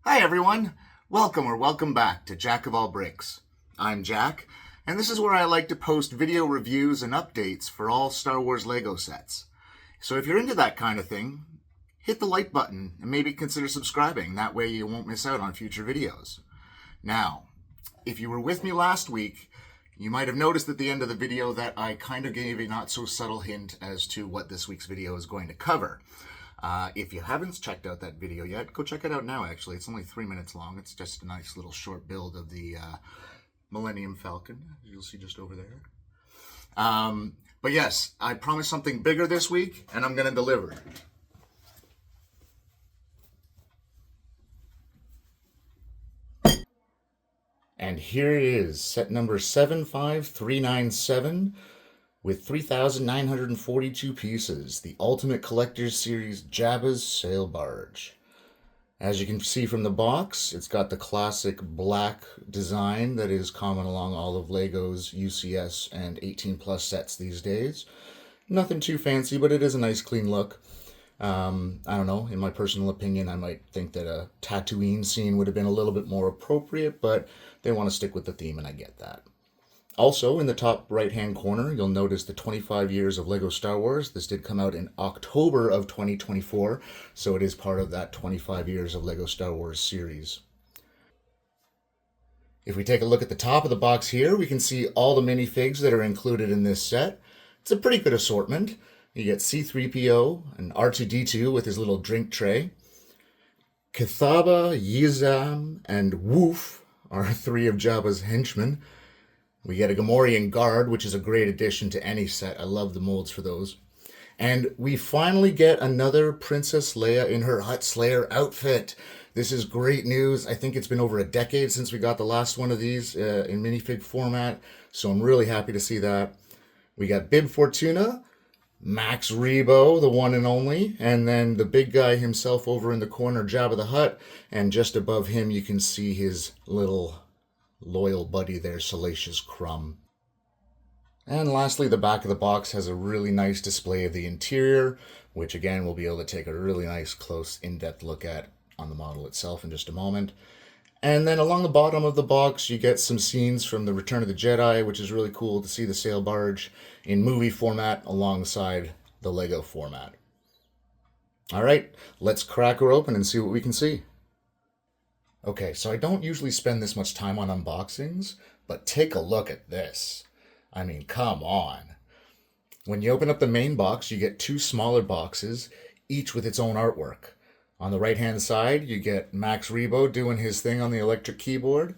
Hi everyone, welcome back to Jack of All Bricks. I'm Jack, and this is where I like to post video reviews and updates for all Star Wars Lego sets. So if you're into that kind of thing, hit the like button and maybe consider subscribing. That way you won't miss out on future videos. Now, if you were with me last week, you might have noticed at the end of the video that I kind of gave a not so subtle hint as to what this week's video is going to cover. If you haven't checked out that video yet, go check it out now, actually. It's only 3 minutes long. It's just a nice little short build of the Millennium Falcon, as you'll see just over there. But yes, I promised something bigger this week, and I'm going to deliver. And here it is, set number 75397. With 3,942 pieces, the Ultimate Collector's Series Jabba's Sail Barge. As you can see from the box, it's got the classic black design that is common along all of LEGO's UCS and 18 plus sets these days. Nothing too fancy, but it is a nice clean look. I don't know, in my personal opinion, I might think that a Tatooine scene would have been a little bit more appropriate, but they want to stick with the theme and I get that. Also, in the top right-hand corner, you'll notice the 25 years of LEGO Star Wars. This did come out in October of 2024, so it is part of that 25 years of LEGO Star Wars series. If we take a look at the top of the box here, we can see all the minifigs that are included in this set. It's a pretty good assortment. You get C-3PO and R2-D2 with his little drink tray. Kithaba, Yizam, and Woof are three of Jabba's henchmen. We get a Gamorrean guard, which is a great addition to any set. I love the molds for those. And we finally get another Princess Leia in her Hutt Slayer outfit. This is great news. I think it's been over a decade since we got the last one of these in minifig format, so I'm really happy to see that. We got Bib Fortuna, Max Rebo, the one and only, and then the big guy himself over in the corner, Jabba the Hutt, and just above him you can see his little loyal buddy there, Salacious Crumb. And lastly, the back of the box has a really nice display of the interior, which again we'll be able to take a really nice close in-depth look at on the model itself in just a moment. And then along the bottom of the box you get some scenes from the Return of the Jedi, which is really cool to see the sail barge in movie format alongside the LEGO format. Alright, let's crack her open and see what we can see. Okay, so I don't usually spend this much time on unboxings, but take a look at this. I mean, come on. When you open up the main box, you get two smaller boxes, each with its own artwork. On the right-hand side, you get Max Rebo doing his thing on the electric keyboard,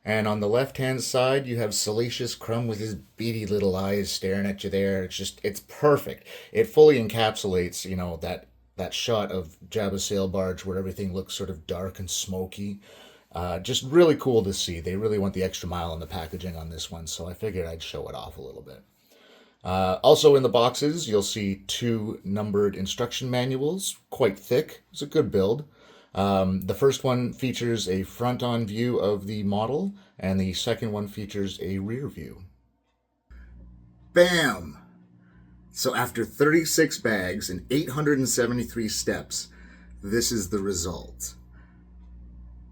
and on the left-hand side, you have Salacious Crumb with his beady little eyes staring at you there. It's perfect. It fully encapsulates, you know, that shot of Jabba's sail barge where everything looks sort of dark and smoky. Just really cool to see. They really went the extra mile on the packaging on this one, so I figured I'd show it off a little bit. Also in the boxes, you'll see two numbered instruction manuals, quite thick. It's a good build. The first one features a front-on view of the model, and the second one features a rear view. Bam! So after 36 bags and 873 steps, this is the result.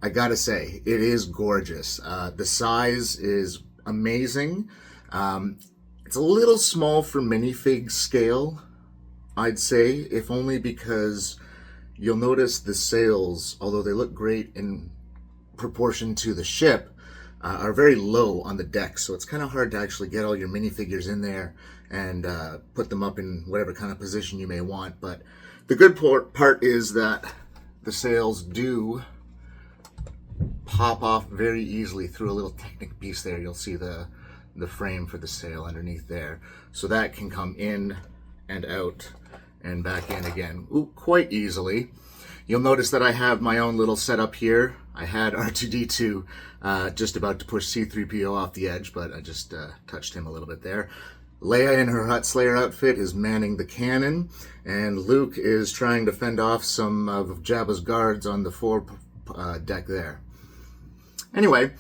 I gotta say, it is gorgeous. The size is amazing. It's a little small for minifig scale, I'd say, if only because you'll notice the sails, although they look great in proportion to the ship, are very low on the deck, so it's kind of hard to actually get all your minifigures in there and put them up in whatever kind of position you may want. But the good part is that the sails do pop off very easily through a little Technic piece there. You'll see the frame for the sail underneath there. So that can come in and out and back in again quite easily. You'll notice that I have my own little setup here. I had R2-D2 just about to push C-3PO off the edge, but I just touched him a little bit there. Leia in her Hutt Slayer outfit is manning the cannon, and Luke is trying to fend off some of Jabba's guards on the fore deck there. Anyway,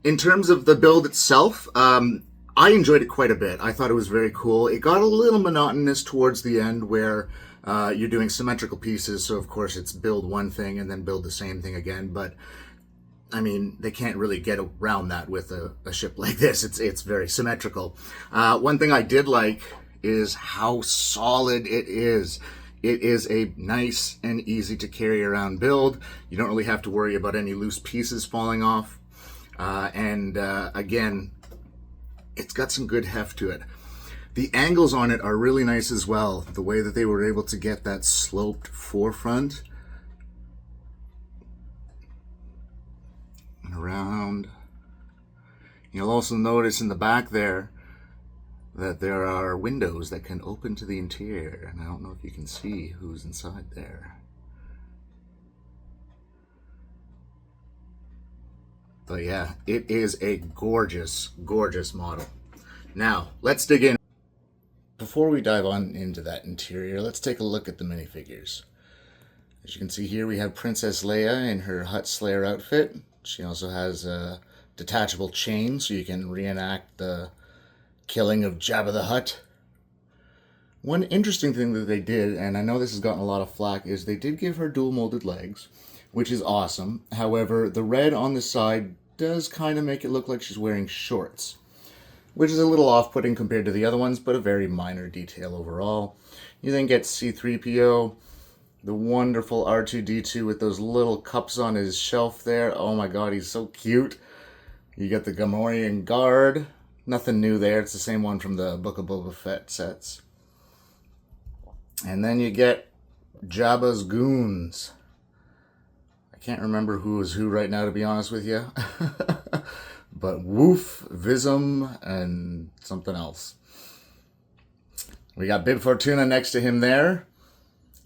in terms of the build itself, I enjoyed it quite a bit. I thought it was very cool. It got a little monotonous towards the end where You're doing symmetrical pieces, so of course it's build one thing and then build the same thing again. But I mean, they can't really get around that with a ship like this. It's very symmetrical. One thing I did like is how solid it is. It is a nice and easy to carry around build. You don't really have to worry about any loose pieces falling off. Again, it's got some good heft to it. The angles on it are really nice as well. The way that they were able to get that sloped forefront and around. You'll also notice in the back there that there are windows that can open to the interior, and I don't know if you can see who's inside there. But yeah, it is a gorgeous, gorgeous model. Now, let's dig in. Before we dive on into that interior, let's take a look at the minifigures. As you can see here, we have Princess Leia in her Hutt Slayer outfit. She also has a detachable chain, so you can reenact the killing of Jabba the Hutt. One interesting thing that they did, and I know this has gotten a lot of flack, is they did give her dual molded legs, which is awesome. However, the red on the side does kind of make it look like she's wearing shorts, which is a little off-putting compared to the other ones, but a very minor detail overall. You then get C-3PO, the wonderful R2-D2 with those little cups on his shelf there. Oh my god, he's so cute. You get the Gamorrean Guard. Nothing new there. It's the same one from the Book of Boba Fett sets. And then you get Jabba's goons. I can't remember who is who right now, to be honest with you. But Woof, Vism, and something else. We got Bib Fortuna next to him there.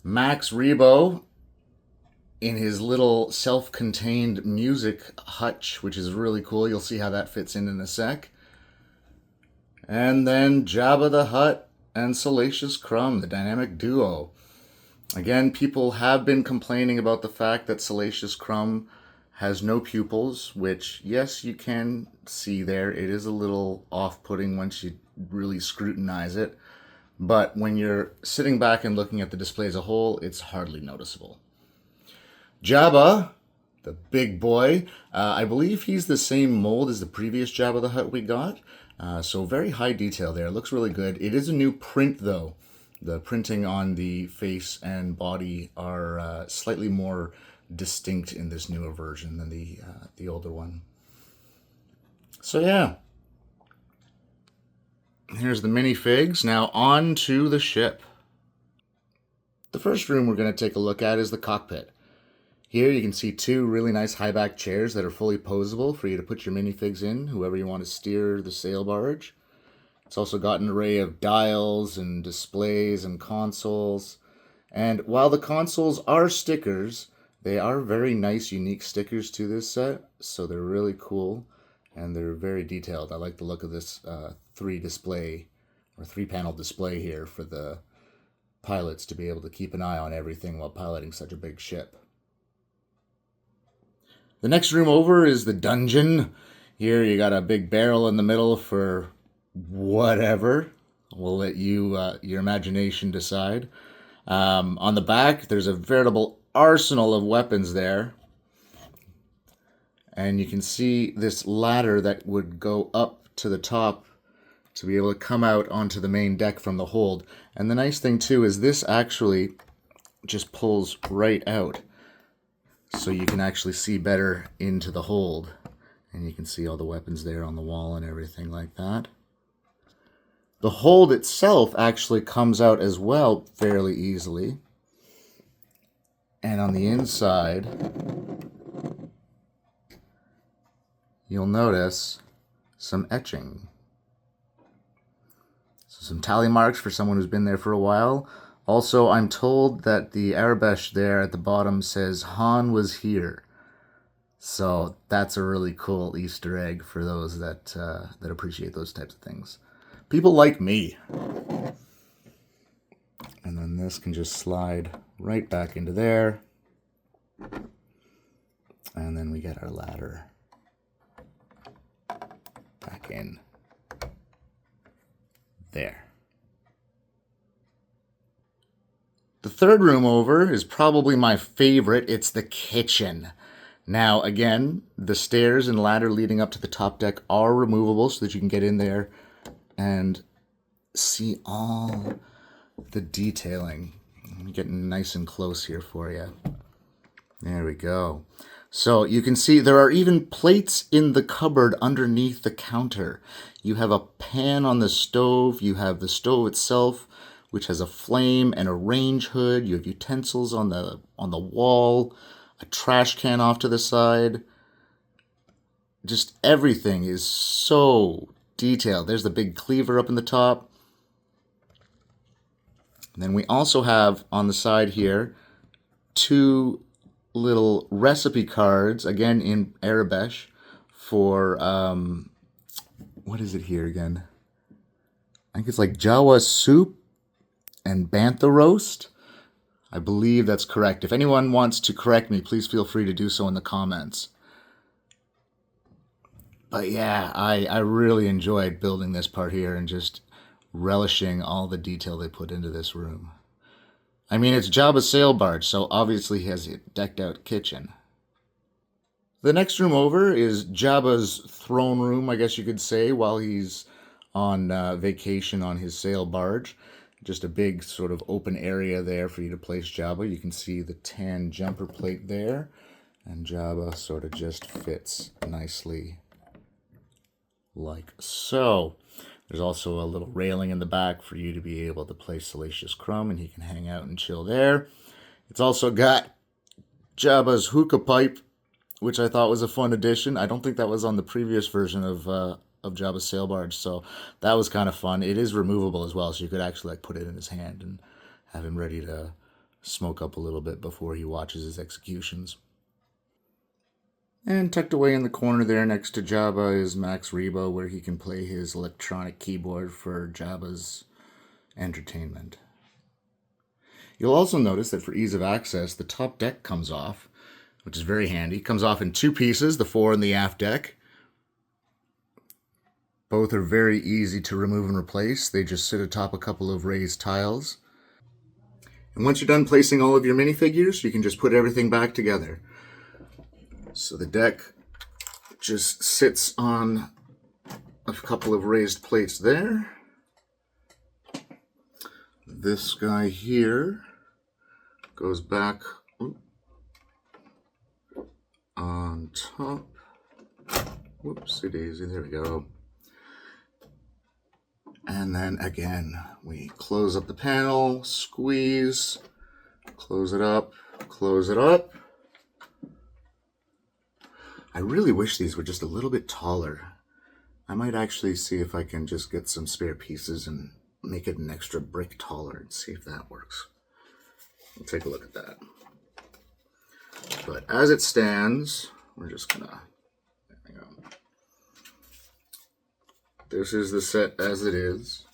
Max Rebo in his little self-contained music hutch, which is really cool. You'll see how that fits in a sec. And then Jabba the Hutt and Salacious Crumb, the dynamic duo. Again, people have been complaining about the fact that Salacious Crumb has no pupils, which, yes, you can see there. It is a little off-putting once you really scrutinize it. But when you're sitting back and looking at the display as a whole, it's hardly noticeable. Jabba, the big boy, I believe he's the same mold as the previous Jabba the Hutt we got. So very high detail there. It looks really good. It is a new print, though. The printing on the face and body are slightly more distinct in this newer version than the older one. So yeah, here's the minifigs. Now on to the ship. The first room we're going to take a look at is the cockpit. Here you can see two really nice high-back chairs that are fully posable for you to put your minifigs in, whoever you want to steer the sail barge. It's also got an array of dials and displays and consoles. And while the consoles are stickers, they are very nice, unique stickers to this set, so they're really cool, and they're very detailed. I like the look of this three-panel display here for the pilots to be able to keep an eye on everything while piloting such a big ship. The next room over is the dungeon. Here you got a big barrel in the middle for whatever. We'll let you your imagination decide. On the back, there's a veritable arsenal of weapons there. And you can see this ladder that would go up to the top to be able to come out onto the main deck from the hold. And the nice thing, too, is this actually just pulls right out. So you can actually see better into the hold. And you can see all the weapons there on the wall and everything like that. The hold itself actually comes out as well fairly easily. And on the inside, you'll notice some etching. So some tally marks for someone who's been there for a while. Also, I'm told that the Arabesh there at the bottom says Han was here. So that's a really cool Easter egg for those that appreciate those types of things. People like me. And then this can just slide right back into there. And then we get our ladder back in there. The third room over is probably my favorite. It's the kitchen. Now, again, the stairs and ladder leading up to the top deck are removable so that you can get in there and see all the detailing. I'm getting nice and close here for you. There we go. So you can see there are even plates in the cupboard underneath the counter. You have a pan on the stove. You have the stove itself, which has a flame and a range hood. You have utensils on the wall, a trash can off to the side. Just everything is so detailed. There's the big cleaver up in the top. And then we also have on the side here 2 little recipe cards, again in Arabesh, for what is it here again? I think it's like Jawa soup and bantha roast. I believe that's correct. If anyone wants to correct me, please feel free to do so in the comments. But yeah, I really enjoyed building this part here and just relishing all the detail they put into this room. I mean, it's Jabba's sail barge, so obviously he has a decked out kitchen. The next room over is Jabba's throne room, I guess you could say, while he's on vacation on his sail barge. Just a big sort of open area there for you to place Jabba. You can see the tan jumper plate there, and Jabba sort of just fits nicely like so. There's also a little railing in the back for you to be able to place Salacious Crumb, and he can hang out and chill there. It's also got Jabba's hookah pipe, which I thought was a fun addition. I don't think that was on the previous version of Jabba's sail barge, so that was kind of fun. It is removable as well, so you could actually like put it in his hand and have him ready to smoke up a little bit before he watches his executions. And tucked away in the corner there next to Jabba is Max Rebo, where he can play his electronic keyboard for Jabba's entertainment. You'll also notice that for ease of access, the top deck comes off, which is very handy. It comes off in 2 pieces, the fore and the aft deck. Both are very easy to remove and replace. They just sit atop a couple of raised tiles. And once you're done placing all of your minifigures, you can just put everything back together. So the deck just sits on a couple of raised plates there. This guy here goes back on top. Whoopsie daisy, there we go. And then again, we close up the panel, squeeze, close it up, close it up. I really wish these were just a little bit taller. I might actually see if I can just get some spare pieces and make it an extra brick taller and see if that works. We'll take a look at that. But as it stands, we're just gonna, there we go. This is the set as it is.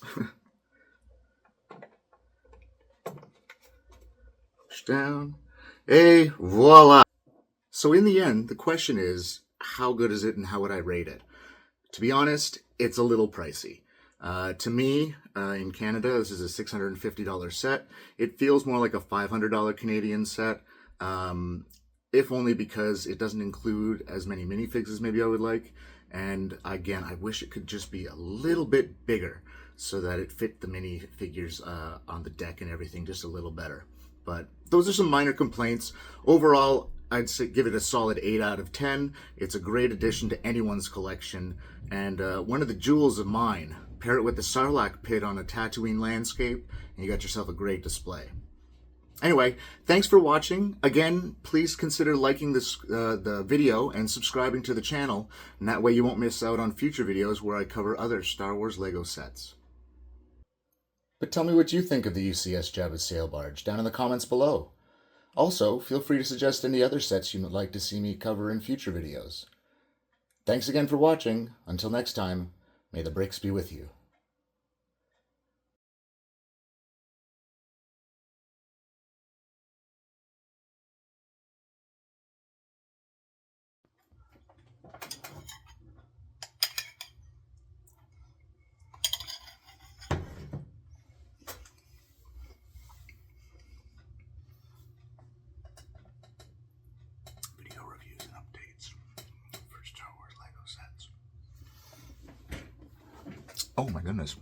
Push down. Et voila! So in the end, the question is, how good is it and how would I rate it? To be honest, it's a little pricey. To me, in Canada, this is a $650 set. It feels more like a $500 Canadian set, if only because it doesn't include as many minifigs as maybe I would like. And again, I wish it could just be a little bit bigger so that it fit the minifigures on the deck and everything just a little better. But those are some minor complaints. Overall, I'd say give it a solid 8 out of 10. It's a great addition to anyone's collection, and one of the jewels of mine. Pair it with the Sarlacc pit on a Tatooine landscape, and you got yourself a great display. Anyway, thanks for watching. Again, please consider liking this the video and subscribing to the channel, and that way you won't miss out on future videos where I cover other Star Wars Lego sets. But tell me what you think of the UCS Jabba sail barge down in the comments below. Also, feel free to suggest any other sets you would like to see me cover in future videos. Thanks again for watching. Until next time, may the bricks be with you. reviews and updates for Star Wars Lego sets. Oh my goodness.